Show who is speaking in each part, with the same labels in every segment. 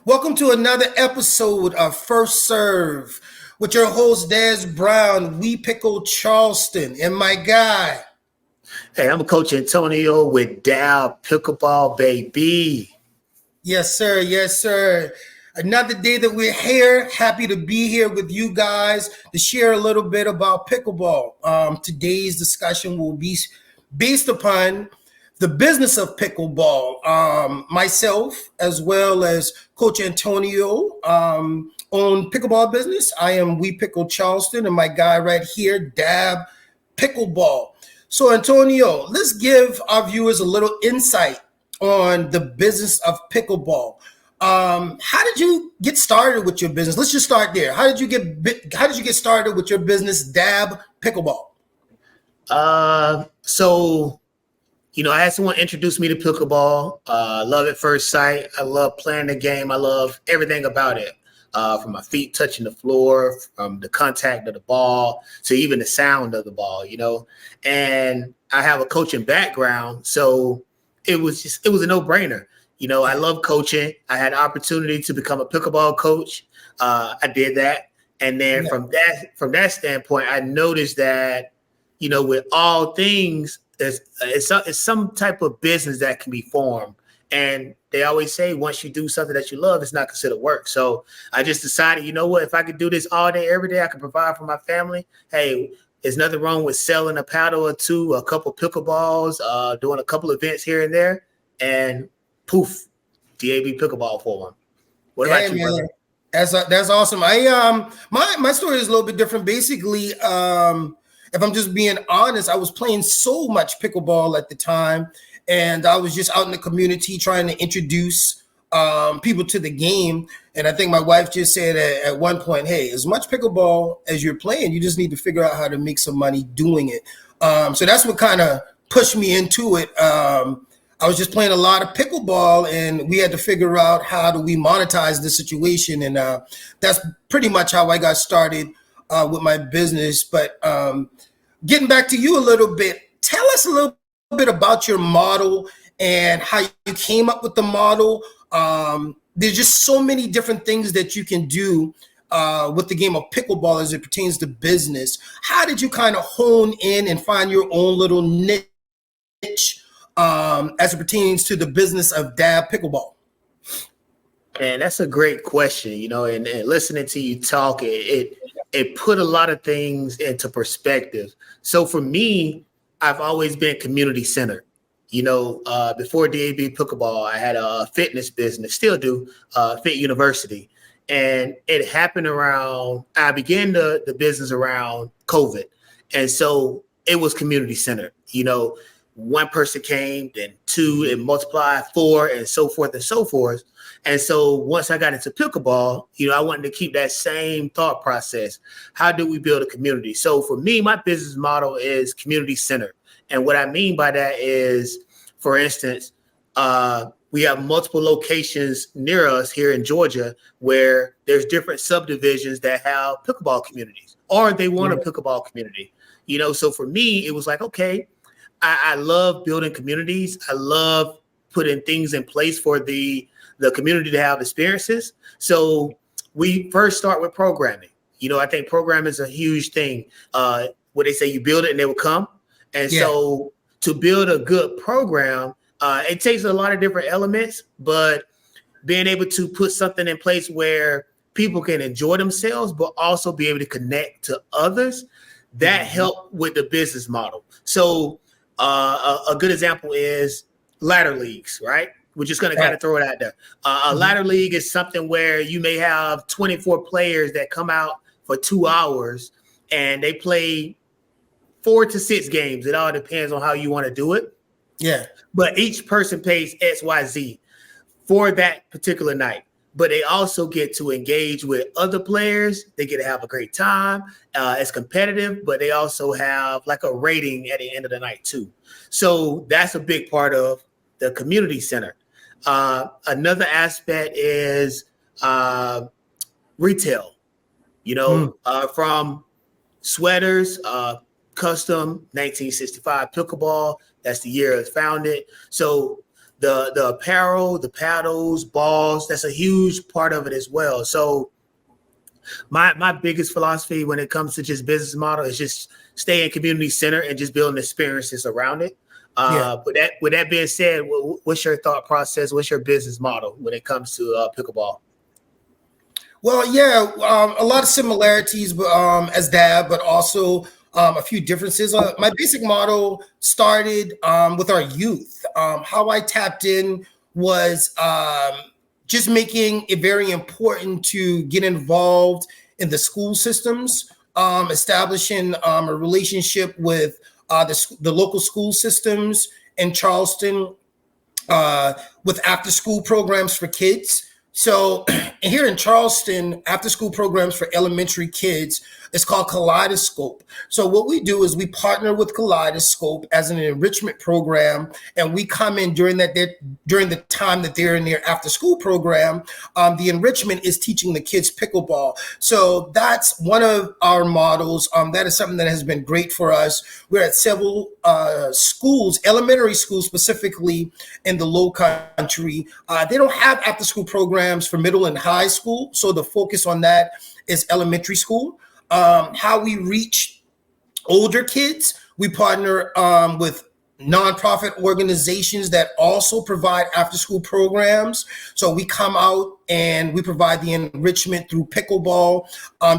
Speaker 1: Welcome to another episode of FirstServe with your host, Des Brown, We Pickle Charleston, and my guy.
Speaker 2: Hey, I'm Coach Antonio with Dow Pickleball, baby.
Speaker 1: Yes, sir. Yes, sir. Another day that we're here. Happy to be here with you guys to share a little bit about pickleball. Today's discussion will be based upon the business of pickleball. Myself, as well as Coach Antonio, own pickleball business. I am We Pickle Charleston, and my guy right here, Dab Pickleball. So, Antonio, let's give our viewers a little insight on the business of pickleball. How did you get started with your business? Let's just start there. How did you get started with your business, Dab Pickleball?
Speaker 2: I had someone introduce me to pickleball. Love at first sight. I love playing the game. I love everything about it. From my feet touching the floor, from the contact of the ball, to even the sound of the ball, And I have a coaching background, so it was a no-brainer. I love coaching. I had the opportunity to become a pickleball coach. I did that. And then from that standpoint, I noticed that, with all things, it's some type of business that can be formed. And they always say, once you do something that you love, it's not considered work. So I just decided, if I could do this all day, every day, I could provide for my family. Hey, there's nothing wrong with selling a paddle or two, a couple pickleballs, doing a couple events here and there, and poof, DAB pickleball for them. What about you, brother?
Speaker 1: That's awesome. My story is a little bit different. Basically, if I'm just being honest, I was playing so much pickleball at the time, and I was just out in the community trying to introduce people to the game. And I think my wife just said at one point, hey, as much pickleball as you're playing, you just need to figure out how to make some money doing it. So that's what kind of pushed me into it. I was just playing a lot of pickleball, and we had to figure out how do we monetize the situation. And that's pretty much how I got started with my business. But getting back to you a little bit, tell us a little bit about your model and how you came up with the model. There's just so many different things that you can do with the game of pickleball as it pertains to business. How did you kind of hone in and find your own little niche as it pertains to the business of Dab Pickleball?
Speaker 2: And that's a great question, and listening to you talk, it put a lot of things into perspective. So for me, I've always been community centered. Before DAB Pickleball, I had a fitness business, still do, Fit University. And it happened I began the business around COVID. And so it was community centered. One person came, then two, and multiplied, four, and so forth and so forth. And so once I got into pickleball, I wanted to keep that same thought process. How do we build a community? So for me, my business model is community centered. And what I mean by that is, for instance, we have multiple locations near us here in Georgia where there's different subdivisions that have pickleball communities, or they want a pickleball community. So for me, it was like, okay, I love building communities. I love putting things in place for the community to have experiences. So we first start with programming. I think programming is a huge thing. What they say, you build it and they will come. And so to build a good program, it takes a lot of different elements, but being able to put something in place where people can enjoy themselves, but also be able to connect to others, that helped with the business model. So a good example is ladder leagues, right? We're just going to kind of throw it out there. A ladder league is something where you may have 24 players that come out for 2 hours and they play 4 to 6 games. It all depends on how you want to do it.
Speaker 1: Yeah.
Speaker 2: But each person pays XYZ for that particular night. But they also get to engage with other players. They get to have a great time. It's competitive, but they also have like a rating at the end of the night too. So that's a big part of the community center. Another aspect is retail,
Speaker 1: Mm.
Speaker 2: from sweaters, custom 1965 pickleball. That's the year it's founded. So the apparel, the paddles, balls, that's a huge part of it as well. So my biggest philosophy when it comes to just business model is just stay in community center and just building experiences around it. With that being said, what's your thought process? What's your business model when it comes to pickleball?
Speaker 1: Well, yeah, a lot of similarities, as Dad, but also a few differences. My basic model started with our youth. How I tapped in was just making it very important to get involved in the school systems, establishing a relationship with the local school systems in Charleston, with after school programs for kids. So here in Charleston, after school programs for elementary kids, it's called Kaleidoscope. So what we do is we partner with Kaleidoscope as an enrichment program, and we come in during the time that they're in their after school program. The enrichment is teaching the kids pickleball. So that's one of our models. That is something that has been great for us. We're at several schools, elementary schools specifically in the Low Country. They don't have after school programs for middle and high school, so the focus on that is elementary school. How we reach older kids, we partner with nonprofit organizations that also provide after school programs. So we come out and we provide the enrichment through pickleball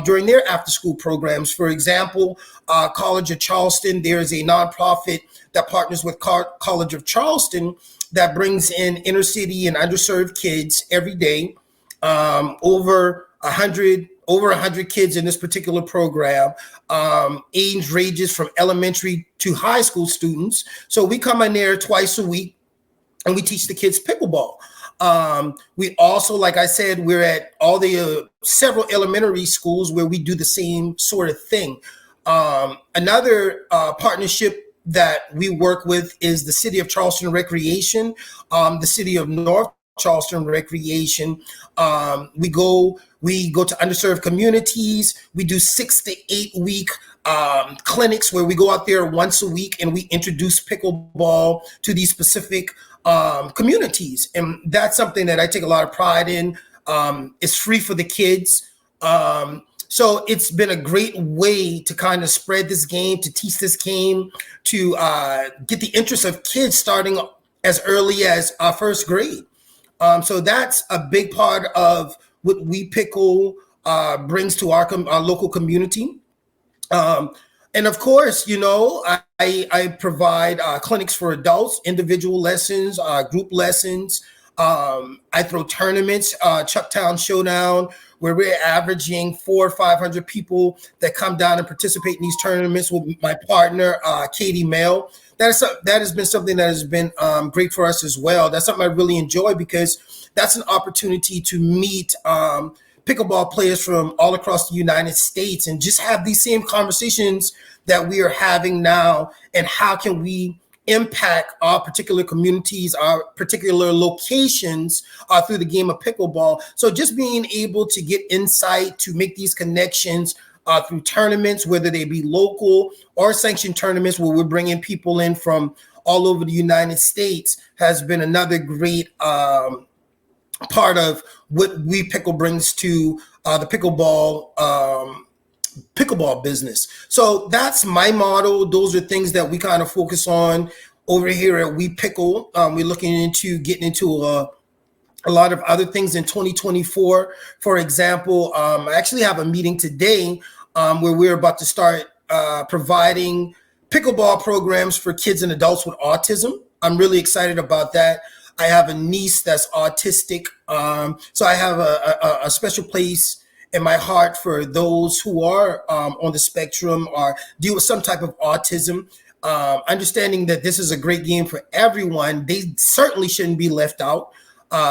Speaker 1: during their after school programs. For example, College of Charleston, there's a nonprofit that partners with College of Charleston that brings in inner city and underserved kids every day. Over 100 kids in this particular program. Age ranges from elementary to high school students. So we come in there twice a week and we teach the kids pickleball. We also, like I said, we're at all the several elementary schools where we do the same sort of thing. Another partnership that we work with is the City of Charleston Recreation, the City of North Charleston Recreation. We go to underserved communities. We do 6 to 8 week clinics where we go out there once a week and we introduce pickleball to these specific communities. And that's something that I take a lot of pride in. It's free for the kids. So it's been a great way to kind of spread this game, to teach this game, to get the interest of kids starting as early as first grade. So that's a big part of what We Pickle brings to our local community. And of course, I provide clinics for adults, individual lessons, group lessons. I throw tournaments, Chucktown Showdown, where we're averaging 400 or 500 people that come down and participate in these tournaments with my partner, Katie Mail. That has been something that has been great for us as well. That's something I really enjoy because that's an opportunity to meet pickleball players from all across the United States and just have these same conversations that we are having now. And how can we impact our particular communities, our particular locations through the game of pickleball. So just being able to get insight, to make these connections through tournaments, whether they be local or sanctioned tournaments where we're bringing people in from all over the United States, has been another great part of what We Pickle brings to the pickleball business. So that's my model. Those are things that we kind of focus on over here at We Pickle. We're looking into getting into a lot of other things in 2024. For example, I actually have a meeting today where we're about to start providing pickleball programs for kids and adults with autism. I'm really excited about that. I have a niece that's autistic. So I have a special place in my heart for those who are on the spectrum or deal with some type of autism. Understanding that this is a great game for everyone, they certainly shouldn't be left out.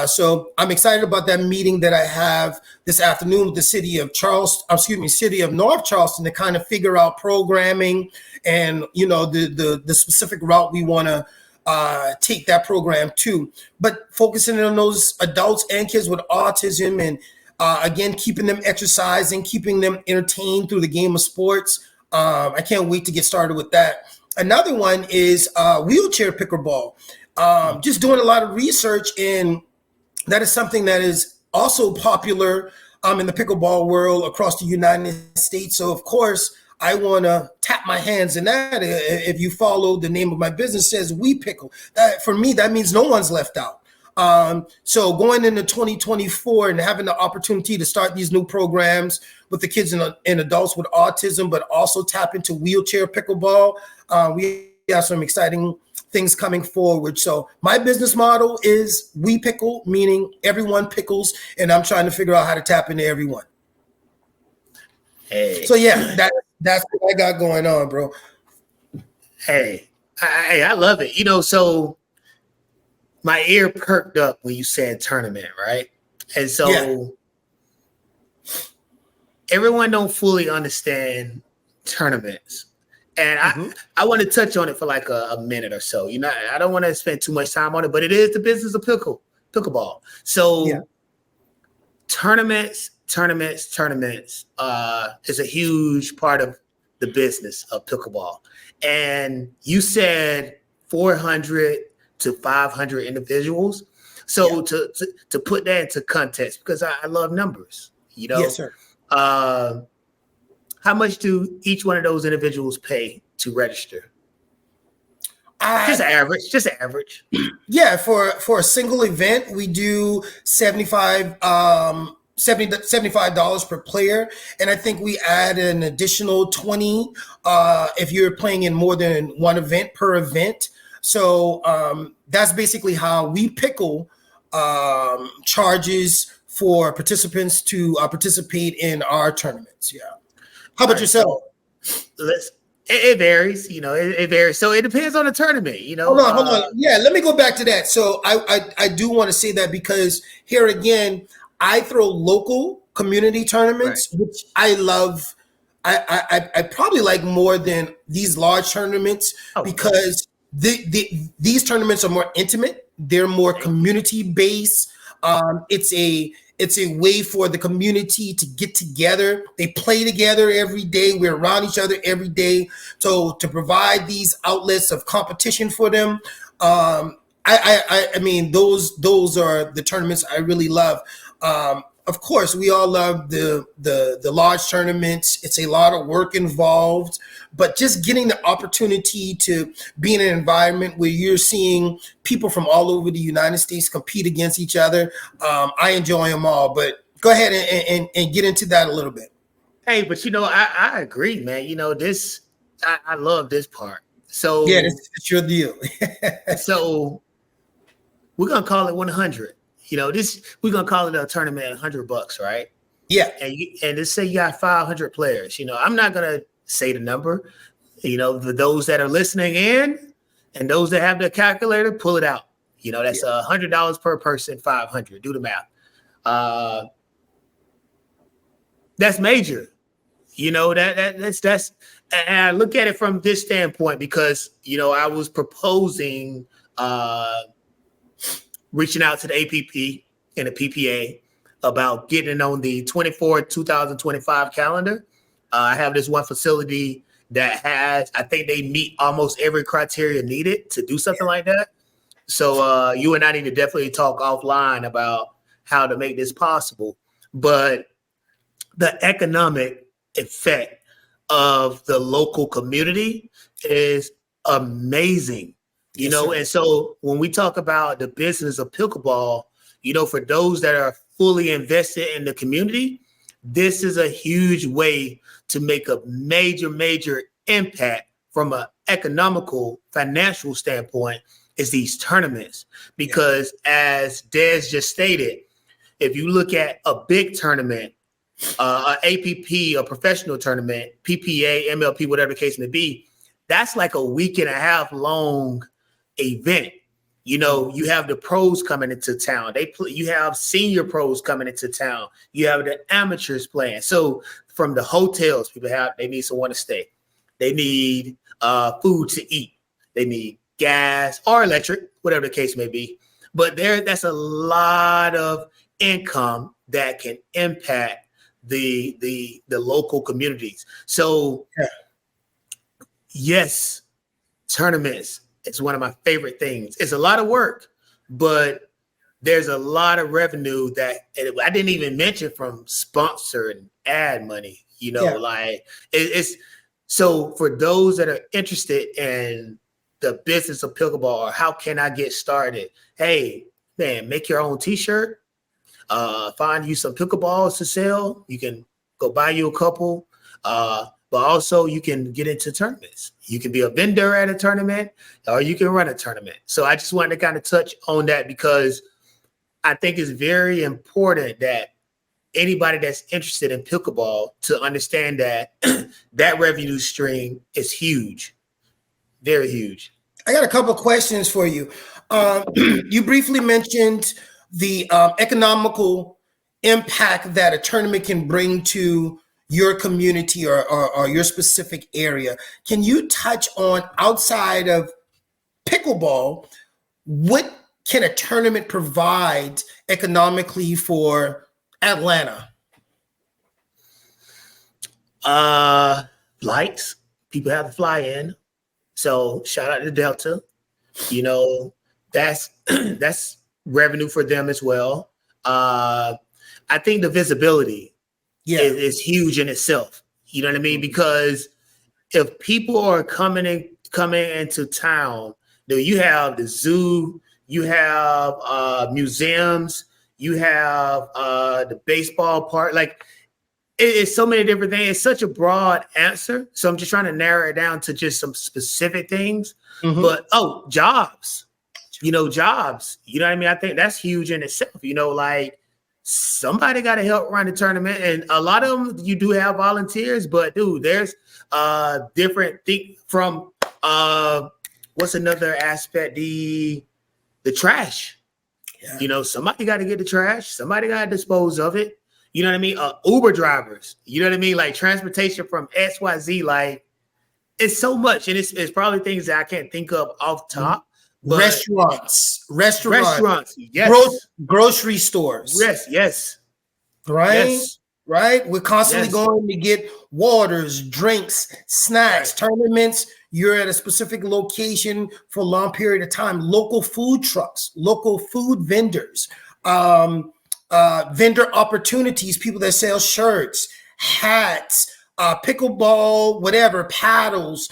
Speaker 1: So I'm excited about that meeting that I have this afternoon with the city of North Charleston to kind of figure out programming and, the specific route we want to take that program to. But focusing on those adults and kids with autism and Again, keeping them exercising, keeping them entertained through the game of sports. I can't wait to get started with that. Another one is wheelchair pickleball. Just doing a lot of research, and that is something that is also popular in the pickleball world across the United States. So, of course, I want to tap my hands in that. If you follow the name of my business says We Pickle, that for me, that means no one's left out. So going into 2024 and having the opportunity to start these new programs with the kids and adults with autism, but also tap into wheelchair pickleball, we have some exciting things coming forward. So my business model is We Pickle, meaning everyone pickles, and I'm trying to figure out how to tap into everyone.
Speaker 2: Hey.
Speaker 1: So yeah, that's what I got going on, bro.
Speaker 2: Hey, I love it. So my ear perked up when you said tournament, right? And so everyone don't fully understand tournaments. And I want to touch on it for like a minute or so. I don't want to spend too much time on it, but it is the business of pickleball. So tournaments is a huge part of the business of pickleball. And you said 400 to 500 individuals. So to put that into context, because I love numbers,
Speaker 1: Yes, sir.
Speaker 2: How much do each one of those individuals pay to register? Just average.
Speaker 1: Yeah, for a single event, we do $75 per player, and I think we add an additional 20 if you're playing in more than one event per event. So that's basically how We Pickle charges for participants to participate in our tournaments. Yeah. How about yourself?
Speaker 2: So it varies. It varies. So it depends on the tournament.
Speaker 1: Hold on. Yeah, let me go back to that. So I do want to say that because here again, I throw local community tournaments, which I love. I probably like more than these large tournaments because these tournaments are more intimate. They're more community based. It's a way for the community to get together. They play together every day. We're around each other every day. So to provide these outlets of competition for them, I mean, those are the tournaments I really love. Of course, we all love the large tournaments. It's a lot of work involved, but just getting the opportunity to be in an environment where you're seeing people from all over the United States compete against each other, I enjoy them all. But go ahead and get into that a little bit.
Speaker 2: Hey, but I agree, man. I love this part. So
Speaker 1: yeah, it's your deal.
Speaker 2: So we're gonna call it 100. We're gonna call it a tournament at $100, right?
Speaker 1: Yeah.
Speaker 2: And let's say you got 500 players. I'm not gonna say the number. For those that are listening in and those that have the calculator, pull it out. That's $100 per person, 500. Do the math. That's major. That's. And I look at it from this standpoint because I was proposing. Reaching out to the APP and the PPA about getting on the 2025 calendar. I have this one facility that I think they meet almost every criteria needed to do something like that. So you and I need to definitely talk offline about how to make this possible. But the economic effect of the local community is amazing. And so when we talk about the business of pickleball, for those that are fully invested in the community, this is a huge way to make a major impact from an economical, financial standpoint is these tournaments. Because as Des just stated, if you look at a big tournament, an APP, a professional tournament, PPA, MLP, whatever the case may be, that's like a week and a half long event. You have the pros coming into town. You have senior pros coming into town. You have the amateurs playing. So from the hotels, they need somewhere to stay. They need food to eat. They need gas or electric, whatever the case may be. But that's a lot of income that can impact the local communities. So yes, tournaments, it's one of my favorite things. It's a lot of work, but there's a lot of revenue that I didn't even mention from sponsor and ad money, like it's so for those that are interested in the business of pickleball or how can I get started? Hey, man, make your own t-shirt, find you some pickleballs to sell. You can go buy you a couple, but also you can get into tournaments. You can be a vendor at a tournament or you can run a tournament. So I just wanted to kind of touch on that because I think it's very important that anybody that's interested in pickleball to understand that that revenue stream is huge, very huge.
Speaker 1: I got a couple questions for you. You briefly mentioned the economical impact that a tournament can bring to your community or your specific area. Can you touch on, outside of pickleball, what can a tournament provide economically for Atlanta?
Speaker 2: Flights. People have to fly in. So shout out to Delta. That's that's revenue for them as well. I think the visibility is huge in itself. You know what I mean? Because if people are coming into town, you have the zoo, you have museums, you have the baseball park. Like it's so many different things. It's such a broad answer. So I'm just trying to narrow it down to just some specific things. Mm-hmm. But jobs. Jobs. You know what I mean? I think that's huge in itself. Like somebody got to help run the tournament. And a lot of them, you do have volunteers, but dude, there's different things from what's another aspect? The trash. Yeah. Somebody got to get the trash. Somebody got to dispose of it. You know what I mean? Uber drivers. You know what I mean? Like transportation from XYZ. Like it's so much. And it's probably things that I can't think of off top.
Speaker 1: Restaurants.
Speaker 2: Yes.
Speaker 1: Grocery stores.
Speaker 2: Yes.
Speaker 1: Right.
Speaker 2: Yes.
Speaker 1: Right. We're constantly going to get waters, drinks, snacks, tournaments. You're at a specific location for a long period of time. Local food trucks, local food vendors, vendor opportunities, people that sell shirts, hats, pickleball, whatever, paddles.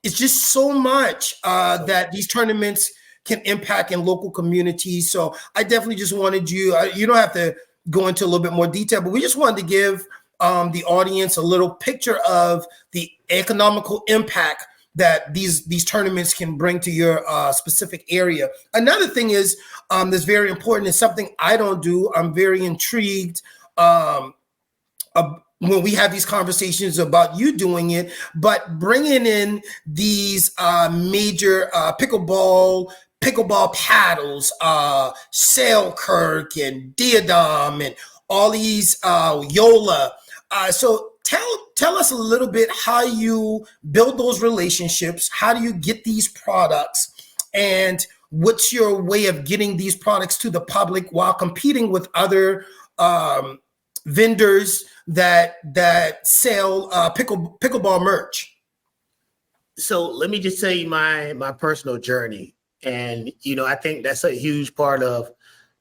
Speaker 1: It's just so much that these tournaments can impact in local communities. So I definitely just wanted you don't have to go into a little bit more detail, but we just wanted to give the audience a little picture of the economical impact that these tournaments can bring to your specific area. Another thing is that's very important, is something I don't do. I'm very intrigued when we have these conversations about you doing it, but bringing in these major pickleball paddles, Sailkirk and Diadem and all these Yola. So tell us a little bit how you build those relationships. How do you get these products, and what's your way of getting these products to the public while competing with other vendors that sell pickleball merch?
Speaker 2: So let me just tell you my personal journey. And, I think that's a huge part of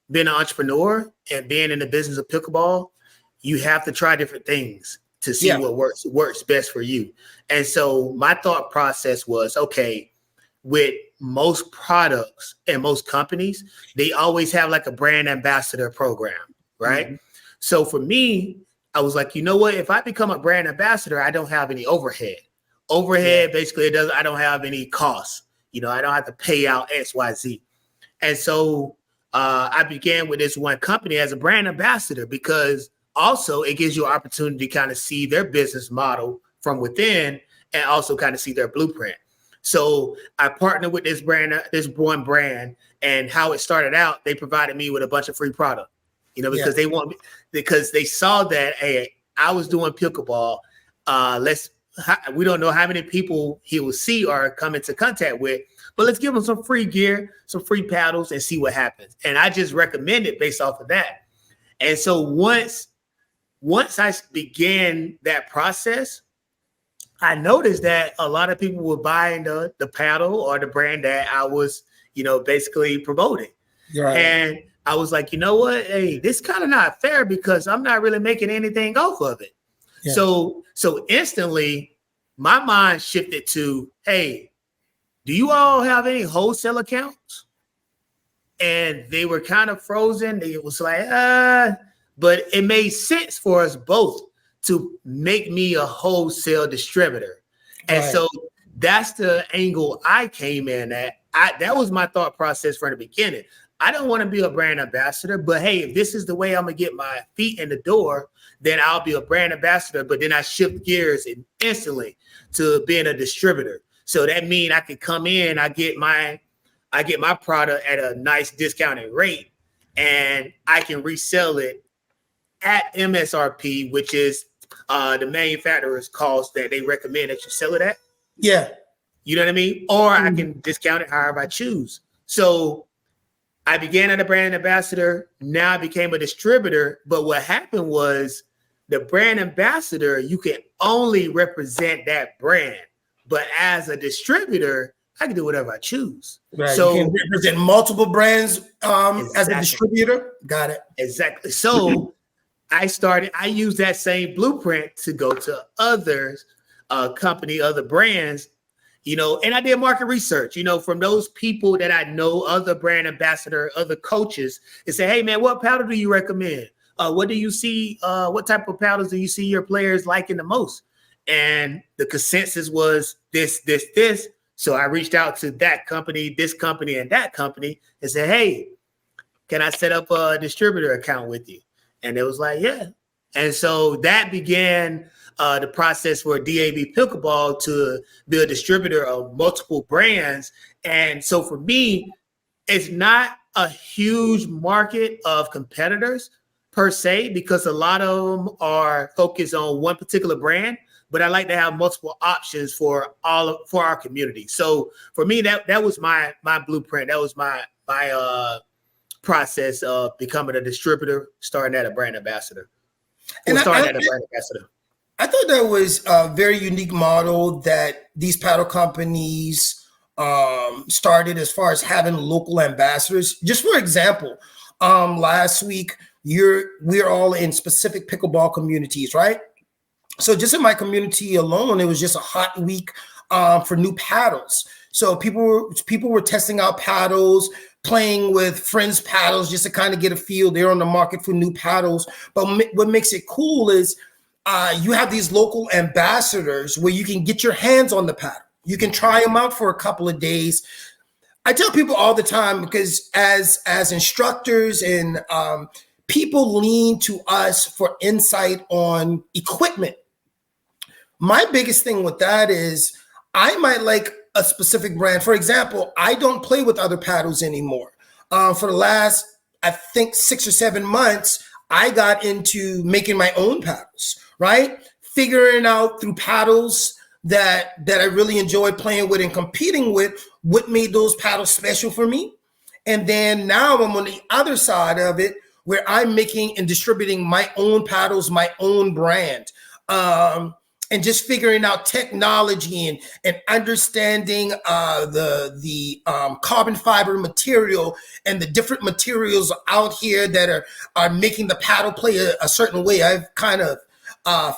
Speaker 2: being an entrepreneur and being in the business of pickleball. You have to try different things to see what works best for you. And so my thought process was, okay, with most products and most companies, they always have like a brand ambassador program, right? Mm-hmm. So for me, I was like, you know what? If I become a brand ambassador, I don't have any overhead. Basically, I don't have any costs. I don't have to pay out XYZ. And so I began with this one company as a brand ambassador, because also it gives you an opportunity to kind of see their business model from within and also kind of see their blueprint. So I partnered with this one brand, and how it started out, they provided me with a bunch of free product, because because they saw that, hey, I was doing pickleball. We don't know how many people he will see or come into contact with, but let's give him some free gear, some free paddles, and see what happens. And I just recommend it based off of that. And so once I began that process, I noticed that a lot of people were buying the paddle or the brand that I was, basically promoting.
Speaker 1: Right.
Speaker 2: And I was like, you know what? Hey, this kind of not fair because I'm not really making anything off of it. Yeah. So instantly my mind shifted to, hey, do you all have any wholesale accounts? And they were kind of frozen. It was like, but it made sense for us both to make me a wholesale distributor. And so that's the angle I came in at. That was my thought process from the beginning. I don't want to be a brand ambassador, but hey, if this is the way I'm going to get my feet in the door, then I'll be a brand ambassador. But then I shift gears instantly to being a distributor. So that means I can come in, I get my product at a nice discounted rate, and I can resell it at MSRP, which is the manufacturer's cost that they recommend that you sell it at.
Speaker 1: Yeah.
Speaker 2: You know what I mean? Or I can discount it however I choose. So I began as a brand ambassador. Now I became a distributor. But what happened was the brand ambassador, you can only represent that brand. But as a distributor, I can do whatever I choose.
Speaker 1: Right. So you can represent multiple brands as a distributor. Got it.
Speaker 2: Exactly. So I used that same blueprint to go to others, other brands, and I did market research, from those people that I know, other brand ambassador, other coaches, and say, hey man, what paddle do you recommend? What do you see? What type of paddles do you see your players liking the most? And the consensus was this. So I reached out to that company, this company, and that company and said, hey, can I set up a distributor account with you? And it was like, yeah. And so that began the process for DAB Pickleball to be a distributor of multiple brands. And so for me, it's not a huge market of competitors per se, because a lot of them are focused on one particular brand. But I like to have multiple options for our community. So for me, that was my blueprint. That was my process of becoming a distributor, starting at a brand ambassador. I thought
Speaker 1: that was a very unique model that these paddle companies started as far as having local ambassadors. Just for example, last week we're all in specific pickleball communities, right? So just in my community alone, it was just a hot week for new paddles. So people were testing out paddles, playing with friends' paddles just to kind of get a feel. They're on the market for new paddles. But what makes it cool is you have these local ambassadors where you can get your hands on the paddle. You can try them out for a couple of days. I tell people all the time, because as instructors and people lean to us for insight on equipment. My biggest thing with that is I might like a specific brand. For example, I don't play with other paddles anymore. For the last, I think 6 or 7 months, I got into making my own paddles, right? Figuring out through paddles that I really enjoy playing with and competing with what made those paddles special for me. And then now I'm on the other side of it, where I'm making and distributing my own paddles, my own brand. And just figuring out technology and understanding the carbon fiber material and the different materials out here that are making the paddle play a certain way. I've kind of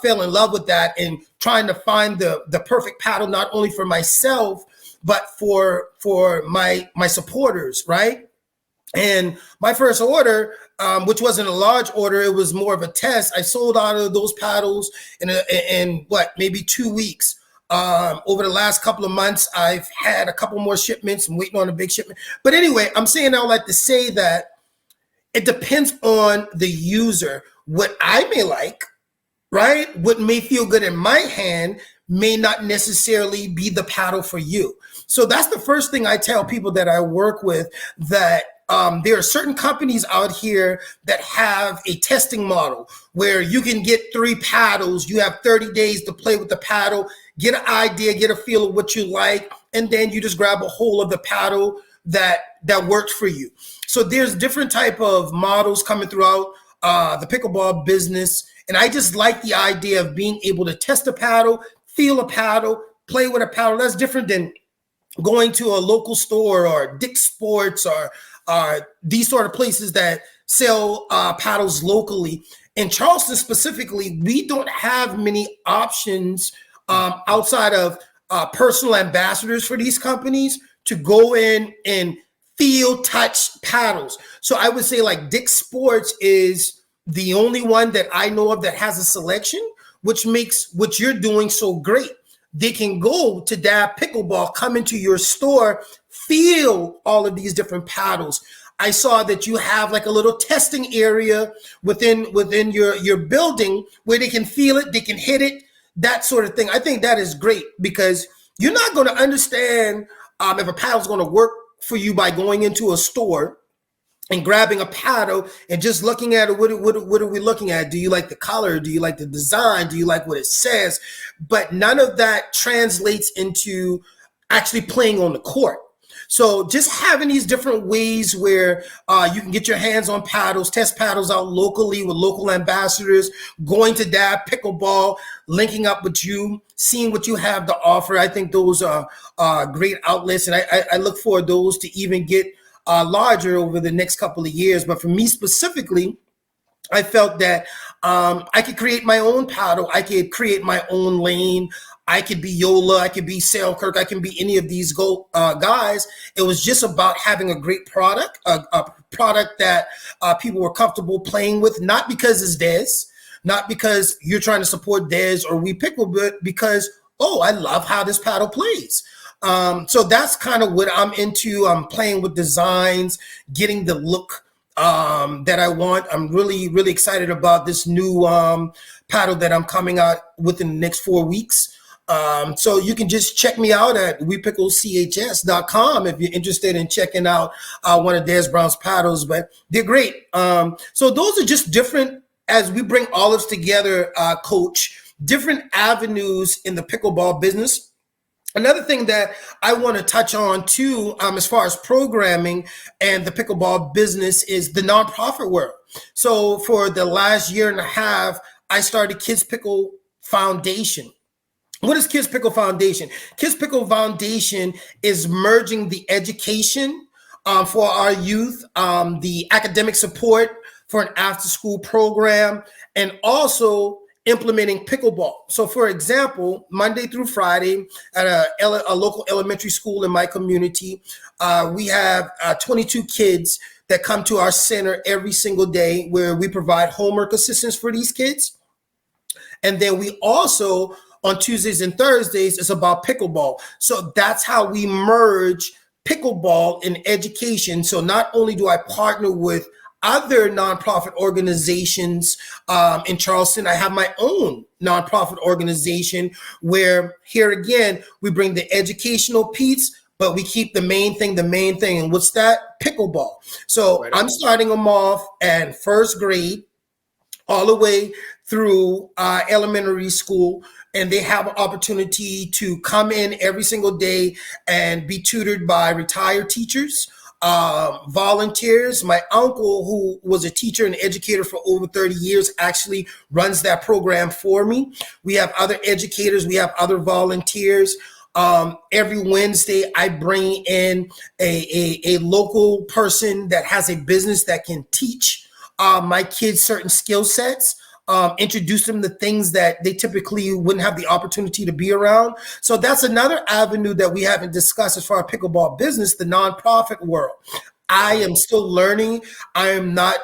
Speaker 1: fell in love with that and trying to find the perfect paddle, not only for myself, but for my supporters, right? And my first order, which wasn't a large order, it was more of a test. I sold out of those paddles in maybe 2 weeks. Over the last couple of months, I've had a couple more shipments. I'm waiting on a big shipment. But anyway, I'm saying all that to say that it depends on the user. What I may like, right? What may feel good in my hand may not necessarily be the paddle for you. So that's the first thing I tell people that I work with, that there are certain companies out here that have a testing model where you can get 3 paddles. You have 30 days to play with the paddle, get an idea, get a feel of what you like, and then you just grab a hold of the paddle that works for you. So there's different type of models coming throughout. the pickleball business. And I just like the idea of being able to test a paddle, feel a paddle, play with a paddle. That's different than going to a local store or Dick's Sports or these sort of places that sell paddles locally. In Charleston specifically, we don't have many options outside of personal ambassadors for these companies to go in and feel, touch paddles. So I would say like Dick's Sports is the only one that I know of that has a selection, which makes what you're doing so great. They can go to Dab Pickleball, come into your store, feel all of these different paddles. I saw that you have like a little testing area within your building where they can feel it, they can hit it, that sort of thing. I think that is great because you're not going to understand if a paddle's going to work for you by going into a store and grabbing a paddle and just looking at it. What are we looking at? Do you like the color? Do you like the design? Do you like what it says? But none of that translates into actually playing on the court. So just having these different ways where you can get your hands on paddles, test paddles out locally with local ambassadors, going to Dab Pickleball, linking up with you, seeing what you have to offer. I think those are great outlets. And I look for those to even get larger over the next couple of years. But for me specifically, I felt that I could create my own paddle. I could create my own lane. I could be Yola. I could be Selkirk. I can be any of these guys. It was just about having a great product, a product that people were comfortable playing with, not because it's Dez, not because you're trying to support Dez or We Pickle, but because, oh, I love how this paddle plays. So that's kind of what I'm into. I'm playing with designs, getting the look that I want. I'm really, really excited about this new paddle that I'm coming out within the next 4 weeks. So you can just check me out at WePickleCHS.com if you're interested in checking out one of Des Brown's paddles, but they're great. So those are just different, as we bring olives together, Coach, different avenues in the pickleball business. Another thing that I want to touch on too, as far as programming and the pickleball business, is the nonprofit world. So for the last year and a half, I started Kids Pickle Foundation. What is Kids Pickle Foundation? Kids Pickle Foundation is merging the education for our youth, the academic support for an after-school program, and also implementing pickleball. So for example, Monday through Friday at a local elementary school in my community, we have 22 kids that come to our center every single day where we provide homework assistance for these kids. And then we also, on Tuesdays and Thursdays, it's about pickleball. So that's how we merge pickleball and education. So not only do I partner with other nonprofit organizations in Charleston, I have my own nonprofit organization where, here again, we bring the educational piece, but we keep the main thing. And what's that? Pickleball. So I'm starting them off at first grade all the way through elementary school. And they have an opportunity to come in every single day and be tutored by retired teachers, volunteers. My uncle, who was a teacher and educator for over 30 years, actually runs that program for me. We have other educators. We have other volunteers. Every Wednesday, I bring in a local person that has a business that can teach my kids certain skill sets. Introduce them to things that they typically wouldn't have the opportunity to be around. So that's another avenue that we haven't discussed as far as pickleball business, the nonprofit world. I am still learning. I am not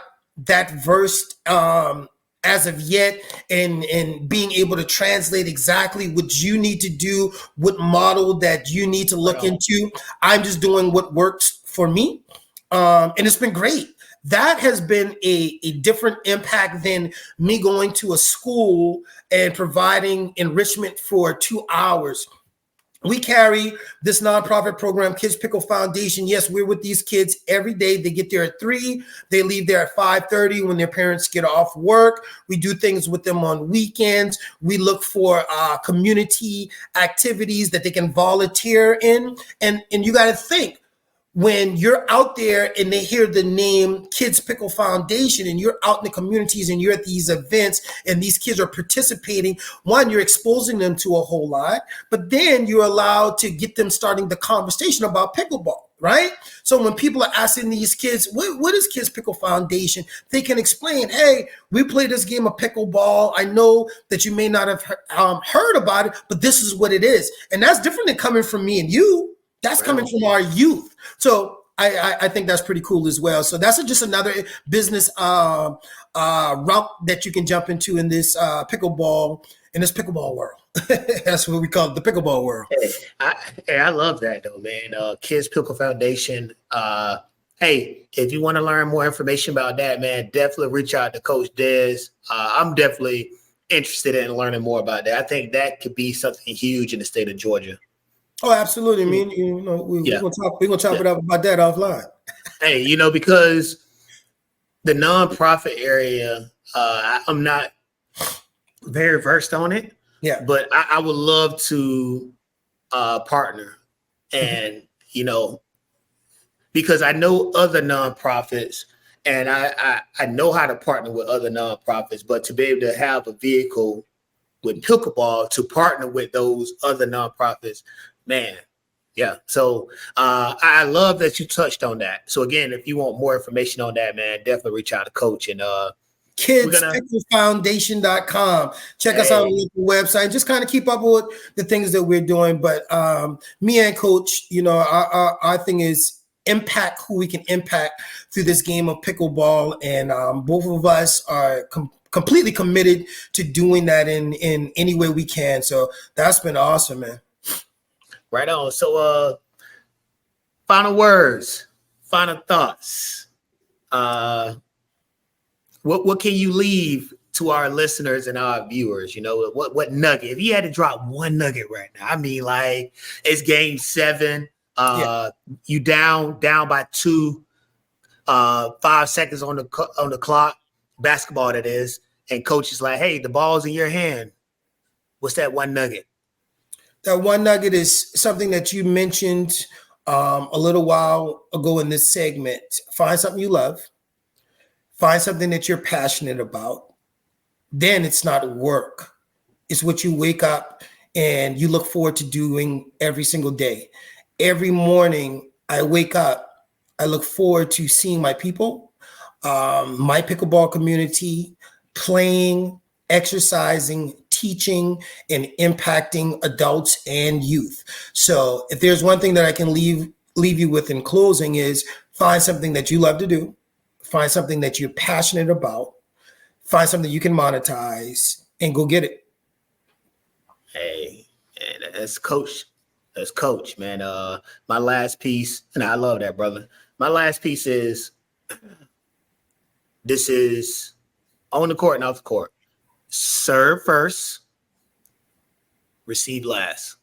Speaker 1: that versed as of yet in being able to translate exactly what you need to do, what model that you need to look into. I'm just doing what works for me. And it's been great. That has been a different impact than me going to a school and providing enrichment for 2 hours. We carry this nonprofit program, Kids Pickle Foundation. Yes, we're with these kids every day. They get there at 3. They leave there at 5:30 when their parents get off work. We do things with them on weekends. We look for community activities that they can volunteer in. And you got to think, when you're out there and they hear the name Kids Pickle Foundation and you're out in the communities and you're at these events and these kids are participating, one, you're exposing them to a whole lot, but then you're allowed to get them starting the conversation about pickleball, right? So when people are asking these kids, what is Kids Pickle Foundation? They can explain, hey, we play this game of pickleball. I know that you may not have heard about it, but this is what it is. And that's different than coming from me and you. That's coming from our youth. So I think that's pretty cool as well. So that's just another business route that you can jump into in this pickleball world. That's what we call it, the pickleball world.
Speaker 2: I love that though, man. Kids Pickle Foundation. Hey, if you want to learn more information about that, man, definitely reach out to Coach Dez. I'm definitely interested in learning more about that. I think that could be something huge in the state of Georgia.
Speaker 1: Oh, absolutely. I mean, we're gonna chop it up about that offline.
Speaker 2: Hey, because the nonprofit area, I'm not very versed on it.
Speaker 1: Yeah,
Speaker 2: but I would love to partner, and because I know other nonprofits, and I know how to partner with other nonprofits, but to be able to have a vehicle with pickleball to partner with those other nonprofits. Man, yeah. So I love that you touched on that. So again, if you want more information on that, man, definitely reach out to Coach and
Speaker 1: KidsPickleFoundation.com. Check us out on the website. Just kind of keep up with the things that we're doing. But me and Coach, our thing is impact who we can impact through this game of pickleball, and both of us are completely committed to doing that in any way we can. So that's been awesome, man.
Speaker 2: Right on. So final words, final thoughts. What can you leave to our listeners and our viewers? What nugget? If you had to drop one nugget right now, I mean, like, it's game 7. You down by 2, 5 seconds on the clock, basketball that is, and coach is like, hey, the ball's in your hand. What's that one nugget?
Speaker 1: That one nugget is something that you mentioned a little while ago in this segment. Find something you love. Find something that you're passionate about. Then it's not work. It's what you wake up and you look forward to doing every single day. Every morning I wake up, I look forward to seeing my people, my pickleball community, playing, exercising, teaching, and impacting adults and youth. So if there's one thing that I can leave you with in closing is find something that you love to do, find something that you're passionate about, find something you can monetize, and go get it.
Speaker 2: Hey, that's Coach. That's Coach, man. My last piece, and I love that, brother. My last piece is, this is on the court and off the court. Serve first, receive last.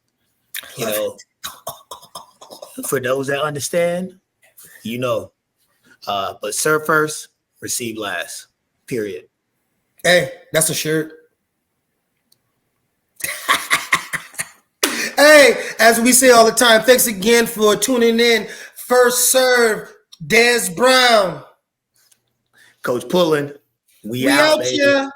Speaker 2: For those that understand, but serve first, receive last, period.
Speaker 1: Hey, that's a shirt. Hey, as we say all the time, thanks again for tuning in. First Serve, Des Brown.
Speaker 2: Coach Pullen, we out
Speaker 1: here.